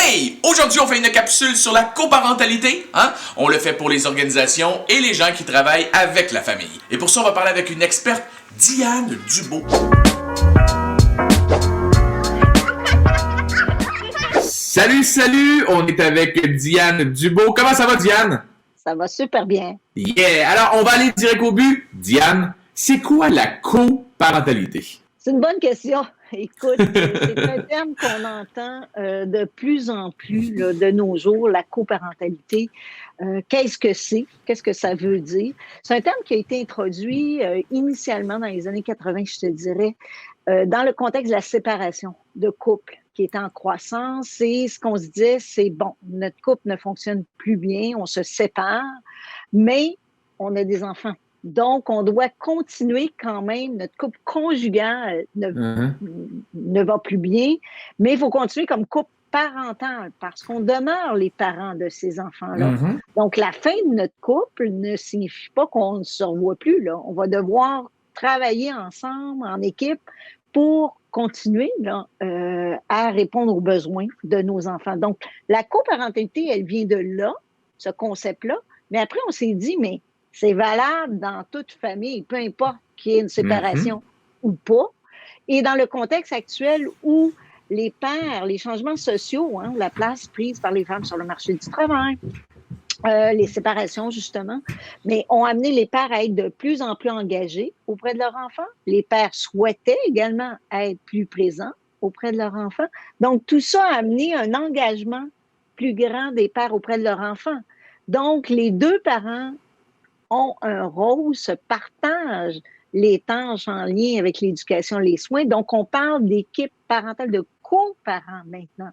Hey! Aujourd'hui, on fait une capsule sur la coparentalité. Hein? On le fait pour les organisations et les gens qui travaillent avec la famille. Et pour ça, on va parler avec une experte, Diane Dubeau. Salut! On est avec Diane Dubeau. Comment ça va, Diane? Ça va super bien. Yeah! Alors, on va aller direct au but. Diane, c'est quoi la coparentalité? C'est une bonne question. Écoute, c'est un terme qu'on entend de plus en plus là, de nos jours, la coparentalité. Qu'est-ce que c'est? Qu'est-ce que ça veut dire? C'est un terme qui a été introduit initialement dans les années 80, je te dirais, dans le contexte de la séparation de couple qui est en croissance. Et ce qu'on se disait, c'est bon, notre couple ne fonctionne plus bien, on se sépare, mais on a des enfants. Donc, on doit continuer quand même, notre couple conjugal ne va plus bien, mais il faut continuer comme couple parental parce qu'on demeure les parents de ces enfants-là. Donc, la fin de notre couple ne signifie pas qu'on ne se revoit plus, là. On va devoir travailler ensemble, en équipe, pour continuer là, à répondre aux besoins de nos enfants. Donc, la coparentalité, elle vient de là, ce concept-là, mais après, on s'est dit, mais c'est valable dans toute famille, peu importe qu'il y ait une séparation ou pas. Et dans le contexte actuel où les pères, les changements sociaux, hein, la place prise par les femmes sur le marché du travail, les séparations justement, mais ont amené les pères à être de plus en plus engagés auprès de leurs enfants. Les pères souhaitaient également être plus présents auprès de leurs enfants. Donc, tout ça a amené un engagement plus grand des pères auprès de leurs enfants. Donc, les deux parents ont un rôle, se partagent les tâches en lien avec l'éducation, les soins. Donc, on parle d'équipe parentale, de coparents maintenant.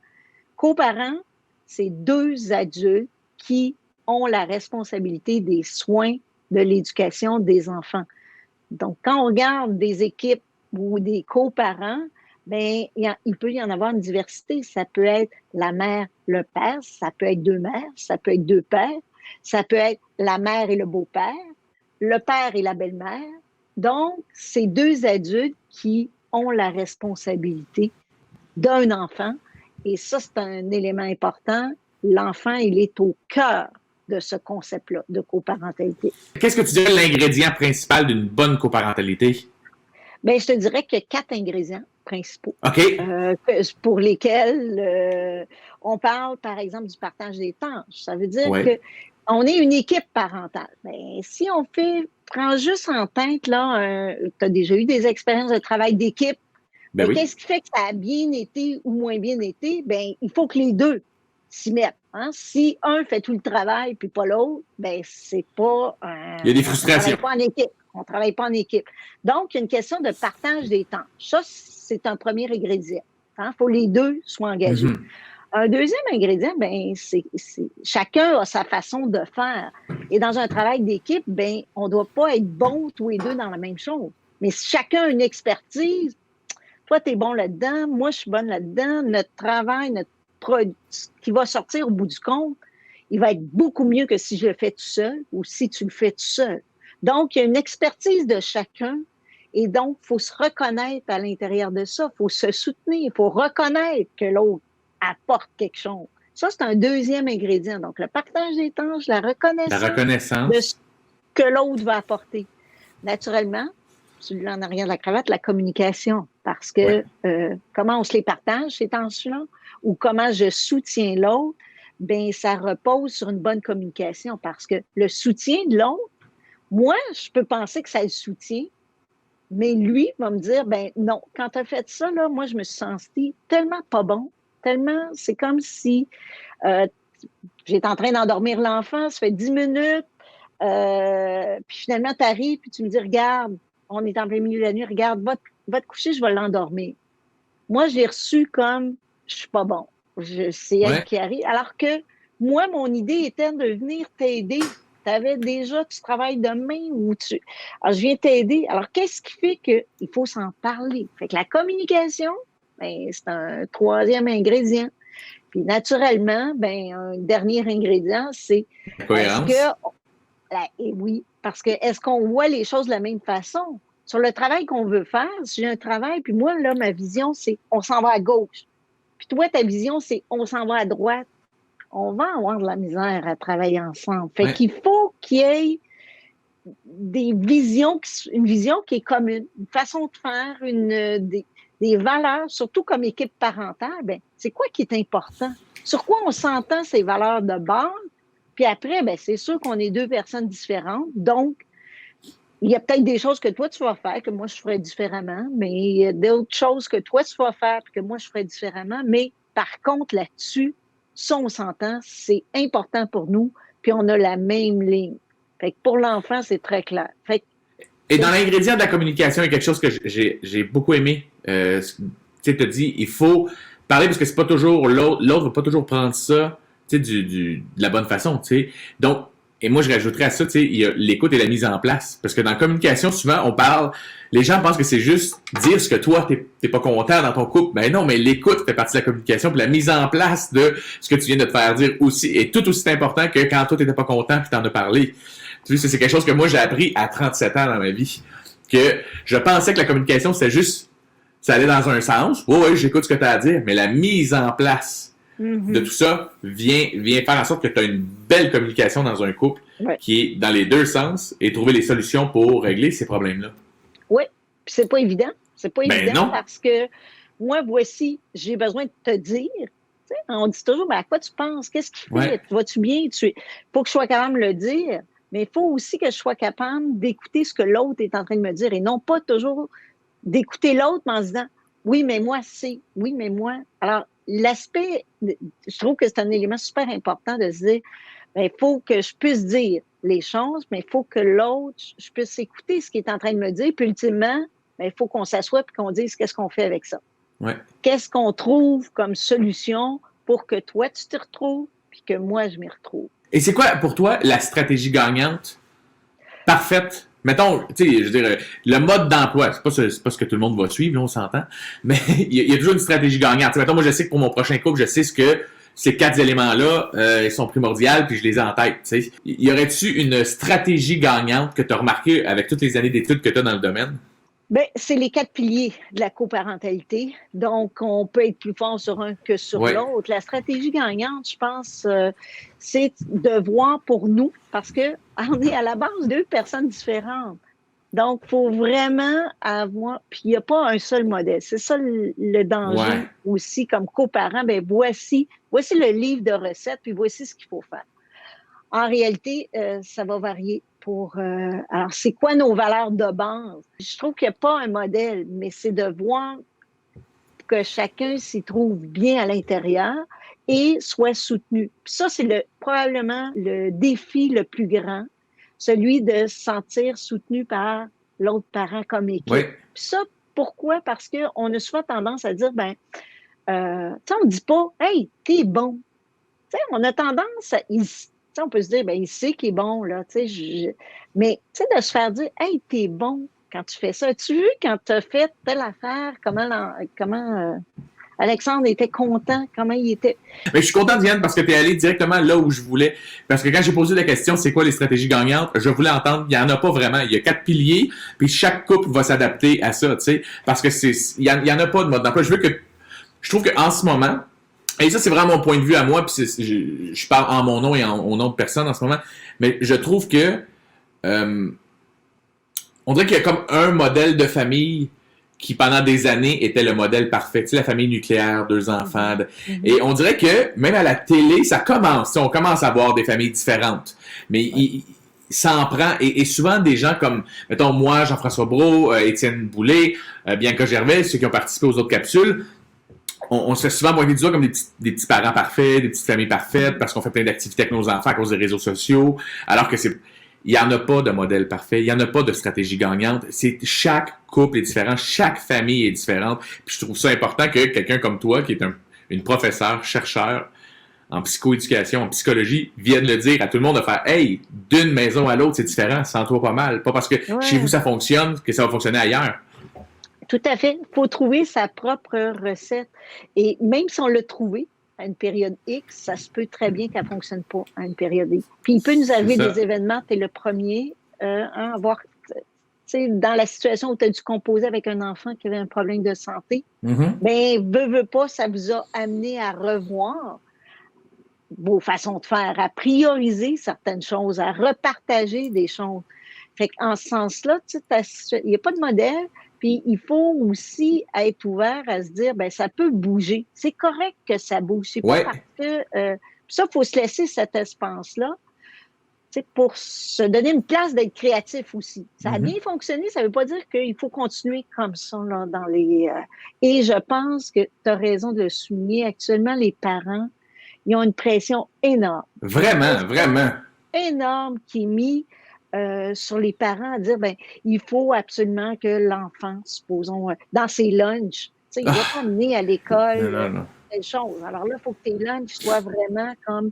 Coparents, c'est deux adultes qui ont la responsabilité des soins de l'éducation des enfants. Donc, quand on regarde des équipes ou des coparents, ben, il peut y en avoir une diversité. Ça peut être la mère, le père, ça peut être deux mères, ça peut être deux pères, ça peut être la mère et le beau-père, le père et la belle-mère. Donc, c'est deux adultes qui ont la responsabilité d'un enfant. Et ça, c'est un élément important. L'enfant, il est au cœur de ce concept-là de coparentalité. Qu'est-ce que tu dirais l'ingrédient principal d'une bonne coparentalité? Bien, je te dirais qu'il y a 4 ingrédients principaux OK. pour lesquels on parle, par exemple, du partage des tâches. Ça veut dire que on est une équipe parentale. Bien, si on prends juste en tête, là, tu as déjà eu des expériences de travail d'équipe. Ben oui. Qu'est-ce qui fait que ça a bien été ou moins bien été? Bien, il faut que les deux s'y mettent. Hein? Si un fait tout le travail puis pas l'autre, ben c'est pas. Il y a des frustrations. On ne travaille pas en équipe. Donc, il y a une question de partage des tâches. Ça, c'est un premier ingrédient. Il faut que les deux soient engagés. Un deuxième ingrédient, ben, c'est chacun a sa façon de faire. Et dans un travail d'équipe, ben, on ne doit pas être bons tous les deux dans la même chose. Mais chacun a une expertise. Toi, tu es bon là-dedans, moi, je suis bonne là-dedans. Notre travail, notre produit qui va sortir au bout du compte, il va être beaucoup mieux que si je le fais tout seul ou si tu le fais tout seul. Donc, il y a une expertise de chacun et donc, il faut se reconnaître à l'intérieur de ça. Il faut se soutenir, il faut reconnaître que l'autre apporte quelque chose. Ça, c'est un deuxième ingrédient. Donc, le partage des tâches, la reconnaissance de ce que l'autre va apporter. Naturellement, celui en arrière de la cravate, la communication. Parce que comment on se les partage, ces tâches-là, ou comment je soutiens l'autre, bien, ça repose sur une bonne communication. Parce que le soutien de l'autre, moi, je peux penser que ça le soutient, mais lui va me dire, ben non, quand tu as fait ça, là, moi, je me suis sentie tellement pas bon, tellement, c'est comme si j'étais en train d'endormir l'enfant, ça fait 10 minutes, puis finalement, tu arrives, puis tu me dis, regarde, on est en plein milieu de la nuit, regarde, va te coucher, je vais l'endormir. Moi, je l'ai reçu comme, je suis pas bon. C'est elle qui arrive. Alors que moi, mon idée était de venir t'aider. Tu travailles demain ou tu. Alors, je viens t'aider. Alors, qu'est-ce qui fait qu'il faut s'en parler? Fait que la communication, ben, c'est un troisième ingrédient. Puis, naturellement, ben, un dernier ingrédient, c'est la cohérence. Oui, parce que est-ce qu'on voit les choses de la même façon? Sur le travail qu'on veut faire, si j'ai un travail, puis moi, là, ma vision, c'est on s'en va à gauche. Puis toi, ta vision, c'est on s'en va à droite. On va avoir de la misère à travailler ensemble. Fait Ouais. qu'il faut qu'il y ait une vision qui est commune, une façon de faire, des valeurs, surtout comme équipe parentale. Ben, c'est quoi qui est important? Sur quoi on s'entend ces valeurs de base? Puis après, ben, c'est sûr qu'on est deux personnes différentes. Donc, il y a peut-être des choses que toi, tu vas faire, que moi, je ferais différemment, mais il y a d'autres choses que toi, tu vas faire, que moi, je ferais différemment. Mais par contre, là-dessus, ça, on s'entend, c'est important pour nous, puis on a la même ligne. Fait que pour l'enfant, c'est très clair. Fait que, Et dans l'ingrédient de la communication, il y a quelque chose que j'ai beaucoup aimé. Tu sais, tu as dit, il faut parler parce que c'est pas toujours l'autre va pas toujours prendre ça, tu sais, de la bonne façon, tu sais. Donc, et moi, je rajouterais à ça, tu sais, il y a l'écoute et la mise en place. Parce que dans la communication, souvent, on parle, les gens pensent que c'est juste dire ce que toi, t'es pas content dans ton couple. Ben non, mais l'écoute fait partie de la communication, puis la mise en place de ce que tu viens de te faire dire aussi est tout aussi important que quand toi, t'étais pas content puis t'en as parlé. Tu sais, c'est quelque chose que moi, j'ai appris à 37 ans dans ma vie. Que je pensais que la communication, c'était juste, ça allait dans un sens. Oh, oui, j'écoute ce que tu as à dire, mais la mise en place de tout ça vient faire en sorte que tu as une belle communication dans un couple qui est dans les deux sens et trouver les solutions pour régler ces problèmes-là. Oui, puis c'est pas évident. C'est pas évident non. parce que moi, voici, j'ai besoin de te dire. Tu sais, on dit toujours, ben, à quoi tu penses? Qu'est-ce qui fait? Ouais. Vas-tu bien? Faut que je sois capable de le dire, mais il faut aussi que je sois capable d'écouter ce que l'autre est en train de me dire et non pas toujours d'écouter l'autre en se disant, oui, mais moi, c'est, oui, mais moi. Alors, l'aspect, je trouve que c'est un élément super important de se dire, il faut que je puisse dire les choses, mais il faut que l'autre, je puisse écouter ce qu'il est en train de me dire. Puis ultimement, il faut qu'on s'assoie et qu'on dise qu'est-ce qu'on fait avec ça. Ouais. Qu'est-ce qu'on trouve comme solution pour que toi, tu te retrouves puis que moi, je m'y retrouve. Et c'est quoi, pour toi, la stratégie gagnante parfaite? Mettons, tu sais, je veux dire, le mode d'emploi, c'est pas ce que tout le monde va suivre, là, on s'entend, mais il y a toujours une stratégie gagnante. T'sais, mettons, moi, je sais que pour mon prochain couple, je sais ce que ces 4 éléments-là, ils sont primordiaux, puis je les ai en tête. T'sais. Y aurait-tu une stratégie gagnante que tu as remarqué avec toutes les années d'études que tu as dans le domaine? Bien, c'est les 4 piliers de la coparentalité. Donc, on peut être plus fort sur un que sur l'autre. La stratégie gagnante, je pense, c'est de voir pour nous, parce qu'on est à la base deux personnes différentes. Donc, il faut vraiment avoir... Puis, il n'y a pas un seul modèle. C'est ça le danger aussi, comme coparent. Bien, voici le livre de recettes, puis voici ce qu'il faut faire. En réalité, ça va varier. Alors, c'est quoi nos valeurs de base? Je trouve qu'il n'y a pas un modèle, mais c'est de voir que chacun s'y trouve bien à l'intérieur et soit soutenu. Puis ça, c'est probablement le défi le plus grand, celui de se sentir soutenu par l'autre parent comme équipe. Oui. Puis ça, pourquoi? Parce qu'on a souvent tendance à dire, tu sais, on ne dit pas, hey, t'es bon. Tu sais, on a tendance à... on peut se dire, il sait qu'il est bon, là, mais de se faire dire, hey, t'es bon quand tu fais ça. As-tu vu quand tu as fait telle affaire, comment Alexandre était content, comment il était. Mais je suis content, Diane, parce que tu es allé directement là où je voulais. Parce que quand j'ai posé la question, c'est quoi les stratégies gagnantes, je voulais entendre, il n'y en a pas vraiment. Il y a 4 piliers, puis chaque couple va s'adapter à ça, tu sais. Parce que il y en a pas de mode d'emploi. Je trouve qu'en ce moment, et ça, c'est vraiment mon point de vue à moi, puis je parle en mon nom et au nom de personne en ce moment, mais je trouve que on dirait qu'il y a comme un modèle de famille qui, pendant des années, était le modèle parfait. Tu sais, la famille nucléaire, 2 enfants. Et on dirait que, même à la télé, ça commence. On commence à voir des familles différentes. Mais ça en prend. Et souvent, des gens comme, mettons, moi, Jean-François Brault, Étienne Boulay, Bianca Gervais, ceux qui ont participé aux autres capsules, on se fait souvent pointer du doigt comme des petits parents parfaits, des petites familles parfaites, parce qu'on fait plein d'activités avec nos enfants à cause des réseaux sociaux, alors que il n'y en a pas de modèle parfait, il n'y en a pas de stratégie gagnante. Chaque couple est différent, chaque famille est différente. Puis je trouve ça important que quelqu'un comme toi, qui est une professeure, chercheur en psychoéducation, en psychologie, vienne le dire à tout le monde de faire « Hey, d'une maison à l'autre, c'est différent, sens-toi pas mal. » Pas parce que chez vous ça fonctionne que ça va fonctionner ailleurs. Tout à fait. Il faut trouver sa propre recette. Et même si on l'a trouvé à une période X, ça se peut très bien qu'elle ne fonctionne pas à une période X. Puis il peut nous arriver des événements, tu es le premier à avoir sais, dans la situation où tu as dû composer avec un enfant qui avait un problème de santé, Mhm. bien, veut pas, ça vous a amené à revoir vos façons de faire, à prioriser certaines choses, à repartager des choses. Fait qu'en ce sens-là, tu sais, il n'y a pas de modèle, puis il faut aussi être ouvert à se dire, ben ça peut bouger. C'est correct que ça bouge. C'est pas Ouais. parce que... ça, il faut se laisser cet espace-là, tu sais, pour se donner une place d'être créatif aussi. Ça a bien fonctionné, ça ne veut pas dire qu'il faut continuer comme ça là, dans les... Et je pense que tu as raison de le souligner. Actuellement, les parents, ils ont une pression énorme. Vraiment, vraiment. Énorme qui est mise sur les parents à dire, ben, il faut absolument que l'enfant, supposons, dans ses lunchs, tu sais, il ne doit pas amener à Non, l'école non, non. telle chose. Alors là, il faut que tes lunchs soient vraiment comme,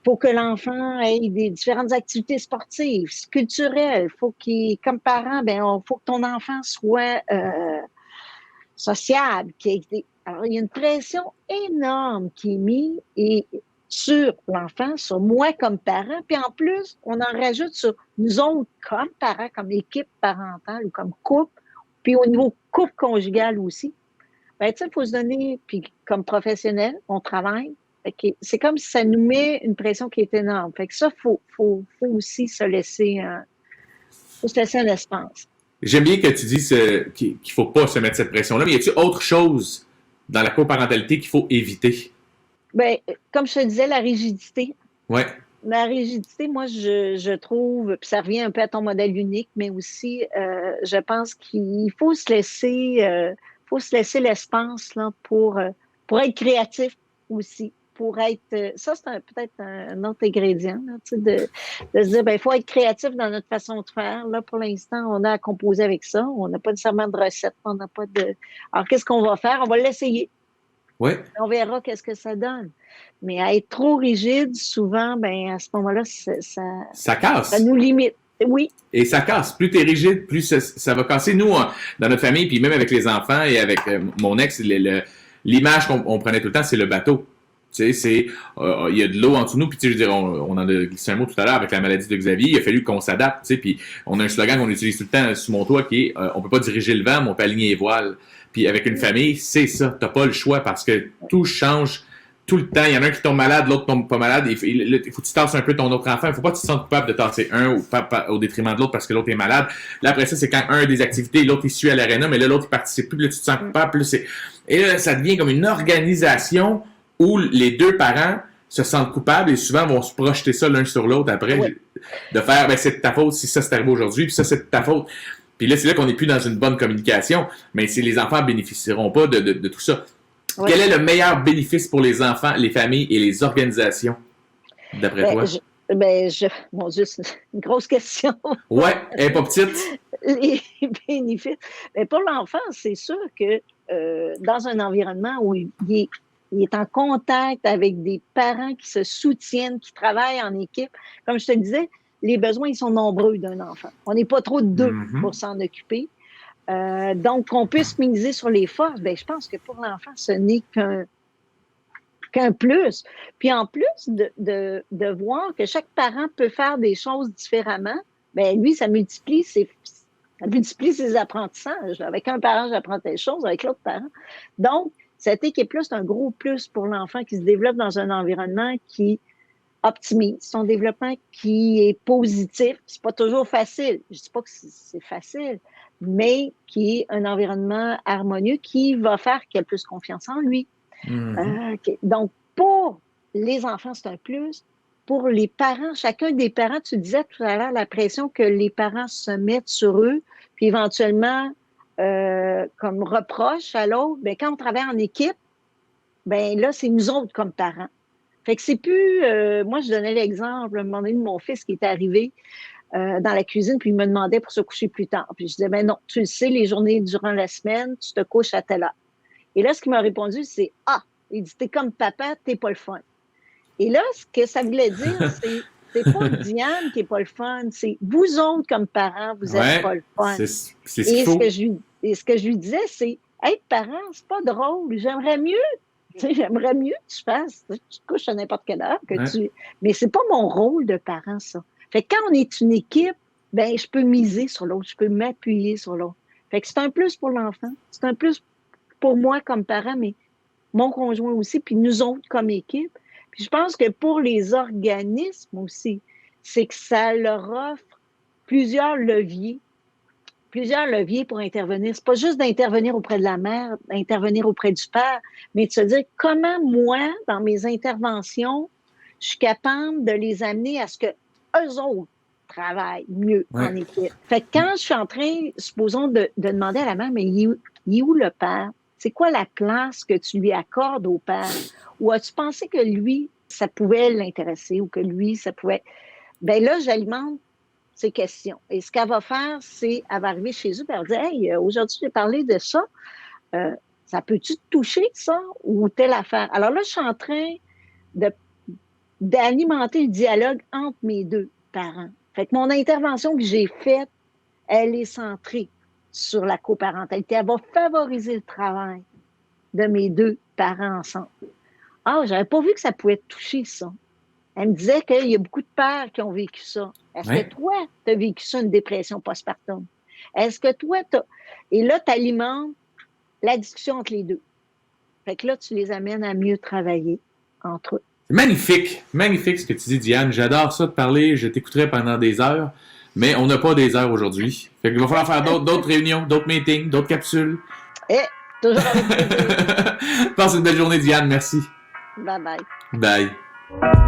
faut que l'enfant ait des différentes activités sportives, culturelles. Faut qu'il, comme parent, ben, faut que ton enfant soit sociable. Alors, il y a une pression énorme qui est mise et sur l'enfant, sur moi comme parent, puis en plus, on en rajoute sur nous autres comme parents, comme équipe parentale ou comme couple, puis au niveau couple conjugal aussi. Ben, tu sais, il faut se donner, puis comme professionnel, on travaille. C'est comme si ça nous met une pression qui est énorme. Fait que ça, faut aussi faut se laisser un espace. J'aime bien que tu dises qu'il ne faut pas se mettre cette pression-là, mais y a-t-il autre chose dans la coparentalité qu'il faut éviter? Ben, comme je te disais, la rigidité. Ouais. La rigidité, moi, je trouve, puis ça revient un peu à ton modèle unique, mais aussi, je pense qu'il faut se laisser l'espace là, pour être créatif aussi. Pour être. Ça, c'est peut-être un autre ingrédient, là, tu sais, de se dire, ben, il faut être créatif dans notre façon de faire. Là, pour l'instant, on a à composer avec ça. On n'a pas nécessairement de recette. On n'a pas de. Alors, qu'est-ce qu'on va faire? On va l'essayer. Ouais. On verra qu'est-ce que ça donne. Mais à être trop rigide, souvent, ben à ce moment-là, Ça casse. ça nous limite. Oui. Et ça casse. Plus tu es rigide, plus ça va casser. Nous, dans notre famille, puis même avec les enfants et avec mon ex, l'image qu'on prenait tout le temps, c'est le bateau. Tu sais, il y a de l'eau en dessous de nous, puis tu sais, je veux dire, on en a glissé un mot tout à l'heure avec la maladie de Xavier, il a fallu qu'on s'adapte, tu sais, puis on a un slogan qu'on utilise tout le temps sous mon toit qui est on peut pas diriger le vent, mais on peut aligner les voiles. Puis avec une famille, c'est ça, t'as pas le choix parce que tout change tout le temps. Il y en a un qui tombe malade, l'autre tombe pas malade. Il faut que tu tasses un peu ton autre enfant. Il faut pas que tu te sentes coupable de tasser un au détriment de l'autre parce que l'autre est malade. Là, après ça, c'est quand un a des activités, l'autre il suit à l'aréna, mais là, l'autre il participe plus, puis là, tu te sens coupable. Puis là, et là, ça devient comme une organisation où les deux parents se sentent coupables et souvent vont se projeter ça l'un sur l'autre après, de faire, ben, c'est de ta faute si ça c'est arrivé aujourd'hui, puis ça c'est de ta faute. Puis là, c'est là qu'on n'est plus dans une bonne communication, mais si les enfants bénéficieront pas de tout ça. Ouais. Quel est le meilleur bénéfice pour les enfants, les familles et les organisations, d'après toi? Mon Dieu, c'est une grosse question. Ouais, elle n'est pas petite. Les bénéfices. Mais pour l'enfant, c'est sûr que dans un environnement où il est en contact avec des parents qui se soutiennent, qui travaillent en équipe, comme je te disais, les besoins, ils sont nombreux d'un enfant. On n'est pas trop de deux pour s'en occuper. Donc, qu'on puisse miser sur les forces, ben, je pense que pour l'enfant, ce n'est qu'un plus. Puis en plus de voir que chaque parent peut faire des choses différemment, ben lui, ça multiplie ses apprentissages. Avec un parent, j'apprends telle chose, avec l'autre parent. Donc, cette équipe-là, c'est un gros plus pour l'enfant qui se développe dans un environnement qui optimise son développement, qui est positif. C'est pas toujours facile. Je dis pas que c'est facile, mais qui est un environnement harmonieux qui va faire qu'il ait plus confiance en lui. Donc, pour les enfants, c'est un plus. Pour les parents, chacun des parents, tu disais tout à l'heure la pression que les parents se mettent sur eux, puis éventuellement, comme reproche à l'autre, ben, quand on travaille en équipe, ben là, c'est nous autres comme parents. Fait que c'est plus... moi, je donnais l'exemple, à un moment donné, de mon fils qui était arrivé dans la cuisine, puis il me demandait pour se coucher plus tard. Puis je disais, ben non, tu le sais, les journées durant la semaine, tu te couches à telle heure. Et là, ce qu'il m'a répondu, c'est « Ah! » Il dit « T'es comme papa, t'es pas le fun. » Et là, ce que ça voulait dire, c'est pas Diane qui est pas le fun, c'est vous autres comme parents, vous êtes pas le fun. C'est ce qu'il faut. Et ce que je lui disais, c'est « Être parent, c'est pas drôle, j'aimerais mieux. J'aimerais mieux que tu fasses, tu te couches à n'importe quelle heure, mais c'est pas mon rôle de parent, ça. Fait que quand on est une équipe, ben je peux miser sur l'autre, je peux m'appuyer sur l'autre. Fait que c'est un plus pour l'enfant, c'est un plus pour moi comme parent, mais mon conjoint aussi, puis nous autres comme équipe. Puis je pense que pour les organismes aussi, c'est que ça leur offre plusieurs leviers pour intervenir. C'est pas juste d'intervenir auprès de la mère, d'intervenir auprès du père, mais de se dire comment moi, dans mes interventions, je suis capable de les amener à ce que eux autres travaillent mieux en équipe. Fait que quand je suis en train, supposons, de demander à la mère, mais il est où le père? C'est quoi la place que tu lui accordes au père? Ou as-tu pensé que lui, ça pouvait l'intéresser ou que lui, ça pouvait... Ben là, j'alimente ces questions. Et ce qu'elle va faire, c'est qu'elle va arriver chez eux et elle va dire « Hey, aujourd'hui, j'ai parlé de ça. Ça peut-tu te toucher, ça? Ou telle affaire? » Alors là, je suis en train d'alimenter le dialogue entre mes deux parents. Fait que mon intervention que j'ai faite, elle est centrée sur la coparentalité. Elle va favoriser le travail de mes deux parents ensemble. Ah, j'avais pas vu que ça pouvait te toucher, ça. Elle me disait qu'il y a beaucoup de pères qui ont vécu ça. Est-ce que toi, tu as vécu ça, une dépression postpartum? Est-ce que toi, Et là, tu alimentes la discussion entre les deux. Fait que là, tu les amènes à mieux travailler entre eux. C'est magnifique. Magnifique ce que tu dis, Diane. J'adore ça de parler. Je t'écouterai pendant des heures. Mais on n'a pas des heures aujourd'hui. Fait qu'il va falloir faire d'autres réunions, d'autres meetings, d'autres capsules. Toujours avec plaisir. Passe une belle journée, Diane. Merci. Bye bye. Bye.